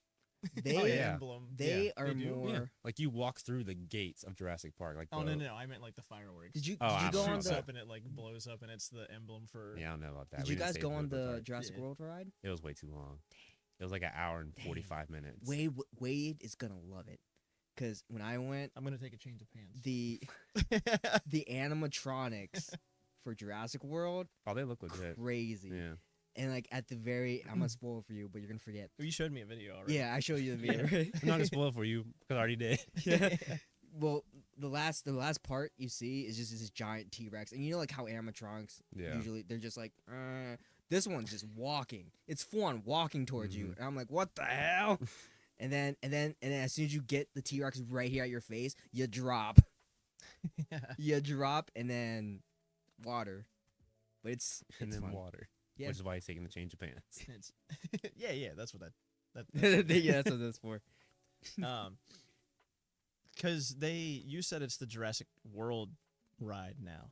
They yeah. emblem? they Yeah, are do? more. yeah, like you walk through the gates of Jurassic Park. Like Oh the, no, I meant like the fireworks. Did you Oh, did you I go don't on know Shoots the up and it like blows up, and it's the emblem for. Yeah, I don't know about that. Did We you didn't guys stay go for on the park. Jurassic Yeah. World ride? It was way too long. It was like an hour and Dang. 45 minutes. Wade is gonna love it, cause when I went, I'm gonna take a change of pants. the animatronics for Jurassic World, Oh, they look legit. crazy. Yeah. And like at the very, I'm gonna spoil it for you, but you're gonna forget. You showed me a video already. Yeah, I showed you the video. Right? I'm not gonna spoil it for you because I already did. Yeah. Well, the last part you see is just this giant T-Rex, and you know like how animatronics Yeah. usually they're just like, this one's just walking. It's full on walking towards you, Mhm. and I'm like, what the hell? and then as soon as you get the T-Rex right here at your face, you drop. You drop, and then water. But it's And then fun. water. Yeah. Which is why he's taking the change of pants. It's yeah, that's what that Yeah, that's what that's for. because you said it's the Jurassic World ride now.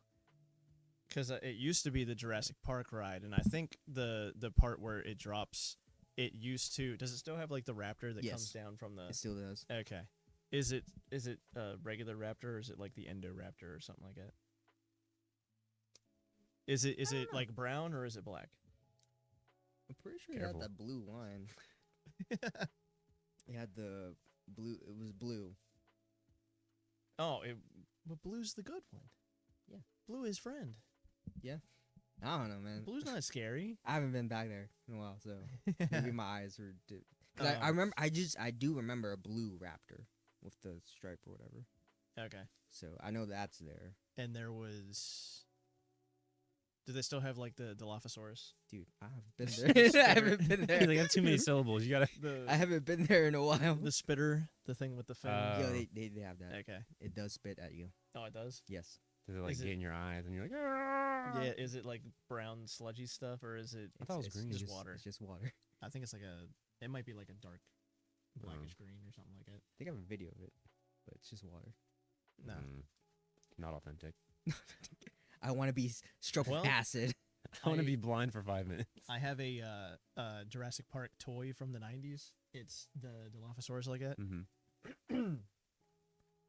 Because it used to be the Jurassic Park ride, and I think the part where it drops, it used to. Does it still have like the raptor that Yes. comes down from the? It still does. Okay, is it a regular raptor, or is it like the Endoraptor or something like that? Is it like brown or is it black? I'm pretty sure it Careful. had that blue line. It had the blue. It was blue. Oh, but blue's the good one. Yeah. Blue is friend. I don't know, man. Blue's not scary. I haven't been back there in a while, so maybe my eyes were. Cause I Um, remember. I do remember a blue raptor with the stripe or whatever. Okay. So I know that's there, And there was. Do they still have like the Dilophosaurus? dude. I've been there. I haven't been He's there. like, that's too many syllables. You gotta. I haven't been there in a while. The spitter, the thing with the fin. Yo, Oh. they have that. Okay. It does spit at you. Oh, it does. Yes. Does it like Is it- get in your eyes and you're like, "Ah." Yeah. Is it like brown sludgy stuff, or is it? I thought it was It's green. Just water. It's just water. I think it's like it might be like a dark, blackish green or something like that. I think I have a video of it, but it's just water. No. Not authentic. I want to be struck Well- with acid. I want to be blind for 5 minutes. I have a Jurassic Park toy from the 90s. It's the Dilophosaurus like that, Mm-hmm.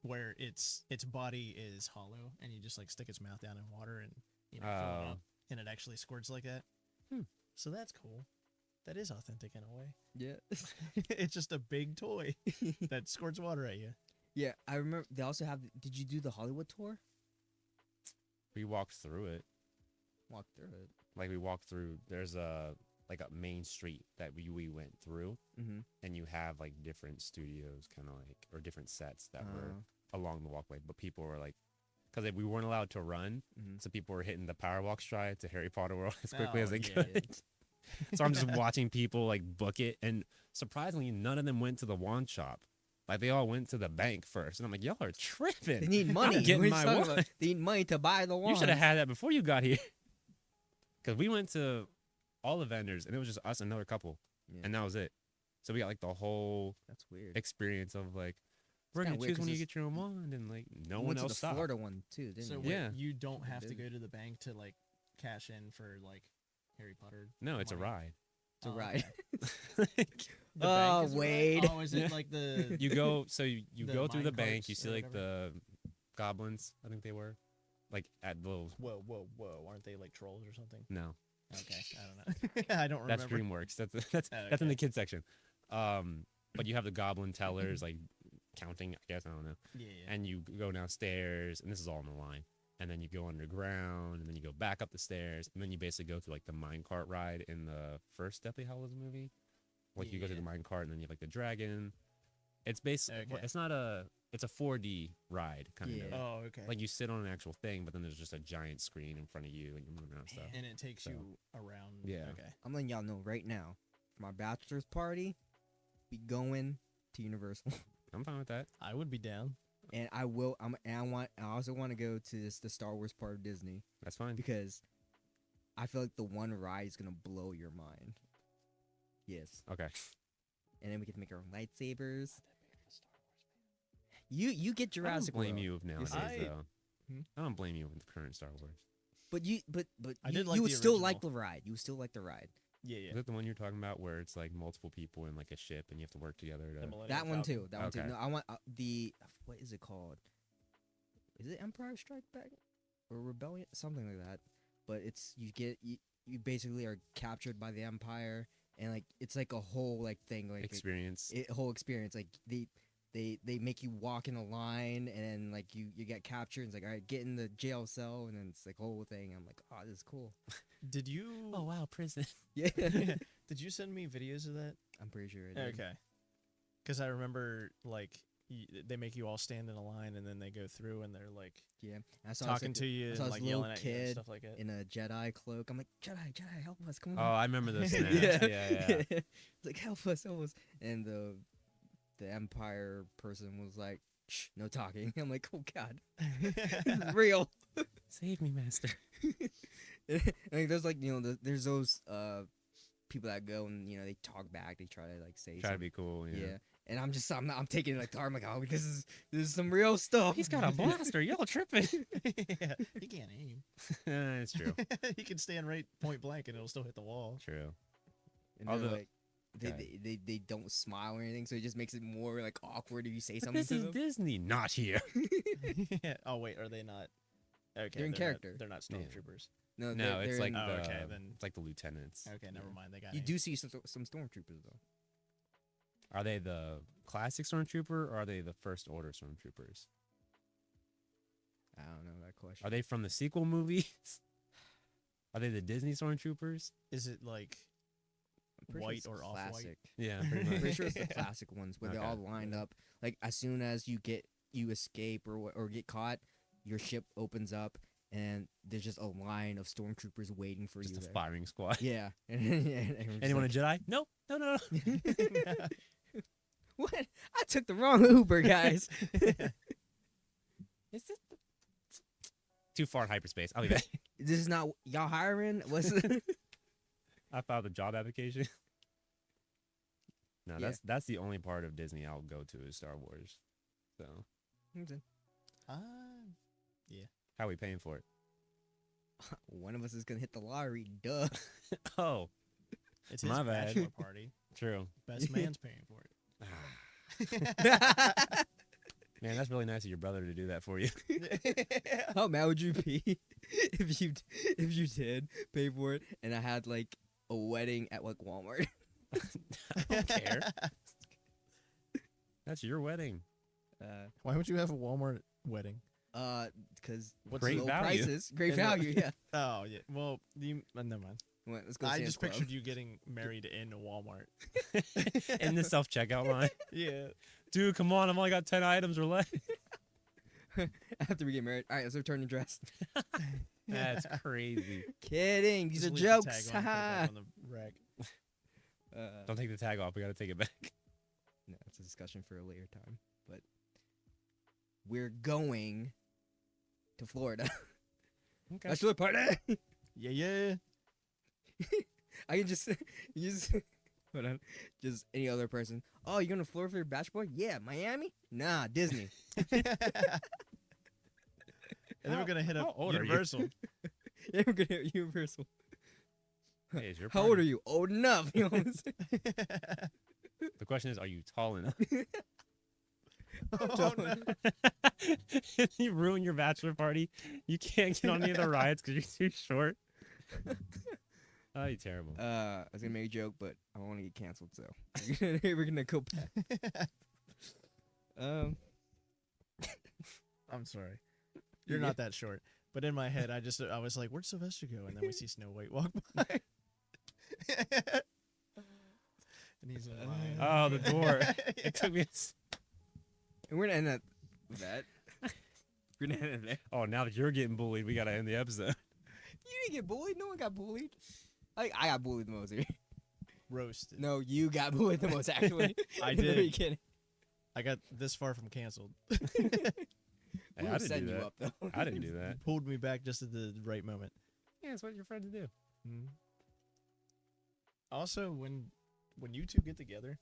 where its body is hollow, and you just like stick its mouth down in water and fill it up, and it actually squirts like that. So that's cool. That is authentic in a way. Yeah. It's just a big toy that squirts water at you. Yeah, I remember they also have. Did you do the Hollywood tour? We walked through it. Walk through it. Like we walked through. There's a main street that we went through, Mm-hmm. and you have like different studios, kind of like, or different sets that were along the walkway. But people were like, because we weren't allowed to run, so people were hitting the power walk stride to Harry Potter World as quickly as they could. So I'm just watching people like book it, and surprisingly, none of them went to the wand shop. Like they all went to the bank first, and I'm like, y'all are tripping. They need money. I'm getting What are you my talking wand. about? They need money to buy the wand. You should have had that before you got here. Because we went to all the vendors, and it was just us and another couple, and that was it. So we got like the whole That's weird. experience of like, we're kinda gonna weird choose when 'cause you it's- get your own wand, and like no We one went to else the stopped. Florida one too, didn't So we? Yeah. you don't have to busy. go to the bank to like cash in for like Harry Potter. No, it's a money? ride. It's a Oh, ride. okay. The Oh, bank is a ride? Wade. Oh, is it like the? You go, so you The go through the mine bank. carts You see or like the goblins. I think they were, like at the little. Whoa! Aren't they like trolls or something? No, Okay, I don't know. I don't that's remember. DreamWorks. That's in the Okay. kids section. But you have the goblin tellers like counting. I guess I don't know. Yeah. And you go downstairs, and this is all on the line. And then you go underground, and then you go back up the stairs, and then you basically go through like the minecart ride in the first Deathly Hallows movie. Like you go through the minecart, and then you have like the dragon. It's basically Okay. it's a 4D ride kind of. Yeah. Oh, okay. Like you sit on an actual thing, but then there's just a giant screen in front of you, and you're moving around stuff. and it takes So, you around. yeah. Okay. I'm letting y'all know right now. For my bachelor's party, we going to Universal, I'm fine with that. I would be down. and I will. I also want to go to the Star Wars part of Disney That's fine. because I feel like the one ride is gonna blow your mind. Yes, Okay. and then we get to make our own lightsabers. You get I don't Jurassic blame World. you nowadays, I- though. Hmm? I don't blame you with the current Star Wars. But you I did like you would the still like original. the ride. You would still like the ride. Yeah. Is it the one you're talking about where it's like multiple people in like a ship and you have to work together The to? Millennium That one Falcon. too. That one too. Okay. No, I want the what is it called? Is it Empire Strike Back or Rebellion? Something like that. But it's you basically are captured by the Empire, and like it's like a whole like thing like Experience. whole experience. Like they make you walk in a line, and then like you get captured. And it's like, all right, get in the jail cell, and then it's like whole thing. I'm like, oh, this is cool. Did you? Oh wow, prison. Yeah, Did you send me videos of that? I'm pretty sure. I did. Okay. Because I remember like they make you all stand in a line, and then they go through, and they're like Yeah, and I saw talking this, to you I and saw this like little yelling at you and kid stuff like that. in a Jedi cloak. I'm like, Jedi, help us, come Oh, on. I remember those snaps. yeah, yeah. It's like help us. And the Empire person was like, shh, no talking. I'm like, oh god, this is real. Save me, master. I mean, there's like there's those people that go and they talk back. They try to like say Try to something. be cool. Yeah. And I'm taking it like I'm like, oh, this is some real stuff. He's got a blaster. Y'all tripping. Yeah, he can't aim. It's true. He can stand right point blank, and it'll still hit the wall. True. And they're Although- like, they don't smile or anything, so it just makes it more like awkward if you say But something this to is them. Disney, not here. Yeah. Oh wait, are they not? Okay, They're in not- character. they're not Yeah. stormtroopers. No, No, it's they're like in- Oh, the, okay, then- it's like the lieutenants. Okay, never mind. They got you named. do see some stormtroopers though. Are they the classic stormtrooper or are they the first order stormtroopers? I don't know that question. Are they from the sequel movies? Are they the Disney stormtroopers? Is it like I'm pretty sure white it's or off-white? classic. Yeah, I'm pretty much. pretty sure it's the classic ones where they're Okay. all lined up. Like as soon as you escape or get caught, your ship opens up and there's just a line of stormtroopers waiting for Just you a there. firing squad. Yeah. And everyone's Anyone like, a Jedi? No, no. what? I took the wrong Uber, guys. Is this too far in hyperspace? I'll be back. This is not y'all hiring. What's I filed a job application. No, Yeah. that's the only part of Disney I'll go to is Star Wars. So uh, how are we paying for it? One of us is gonna hit the lottery. Duh. Oh, It's his My bad. bachelor party. true. Best man's paying for it. Man, that's really nice of your brother to do that for you. How mad would you be if you did pay for it and I had like a wedding at like Walmart? I don't care. That's your wedding. Why would you have a Walmart wedding? Because Great low value. prices, great And the- value. Yeah. Oh yeah. Well, never mind. Let's go. I Sam's just Club. pictured you getting married in a Walmart. In the self-checkout line. Yeah. Dude, come on. I've only got 10 items or less. After we get married. All right, let's return the dress. That's crazy. Kidding. These Just are leave the jokes. tag on, put it back Haha. on the rack. Don't take the tag off. We got to take it back. No, it's a discussion for a later time. But we're going to Florida. Okay. Bachelor party. Yeah, yeah. I can just use. Hold on. Just any other person. Oh, you're going to Florida for your bachelor party? Yeah, Miami? Nah, Disney. And then we're gonna hit how up old are you? Universal. Yeah, we're gonna hit Universal. Hey, it's your How old are party. you? Old enough. You know what I'm saying? The question is, are you tall enough? Oh, no. If you ruin your bachelor party, you can't get on any of the rides because you're too short. Oh, you're terrible. I was gonna make a joke, but I don't want to get canceled, so we're gonna go back. I'm sorry. You're not that short. But in my head, I was like, where'd Sylvester go? And then we see Snow White walk by. And he's in line. Oh, the door. It took me. And we're gonna end with that. We're gonna end it there. Oh, now that you're getting bullied, we gotta end the episode. You didn't get bullied. No one got bullied. I got bullied the most here. Roasted. No, you got bullied the most actually. I In the did. beginning. I got this far from canceled. Hey, We I were didn't setting do you that. up though. I didn't do that. Pulled me back just at the right moment. Yeah, that's what your friends do. Mhm. Also, when you two get together,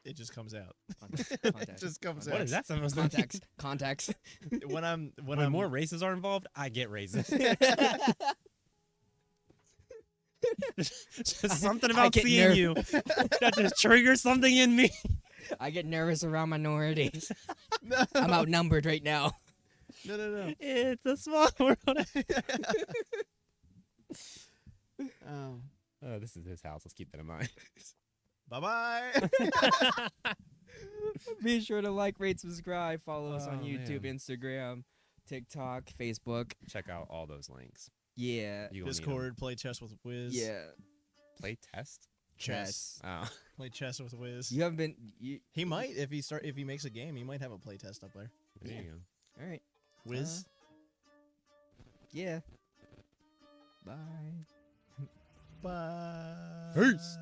it just comes out. It Context. just comes What out. is that supposed to Context. Context. When I'm When more races are involved, I get raises. Just something I about get seeing you that just triggers something in me. I get nervous around minorities. no, I'm outnumbered right now. no. It's a small world. Oh, this is his house. Let's keep that in mind. Bye bye. Be sure to like, rate, subscribe, follow us on Oh, YouTube, man. Instagram, TikTok, Facebook. Check out all those links. Yeah. You gonna need 'em. Discord, play chess with Wiz. Yeah. Play test. Chess. Oh, Play chess with Wiz. You haven't been. He might if he makes a game. He might have a play test up there. there you go. All right. Wiz. Yeah. Bye. Bye. Peace.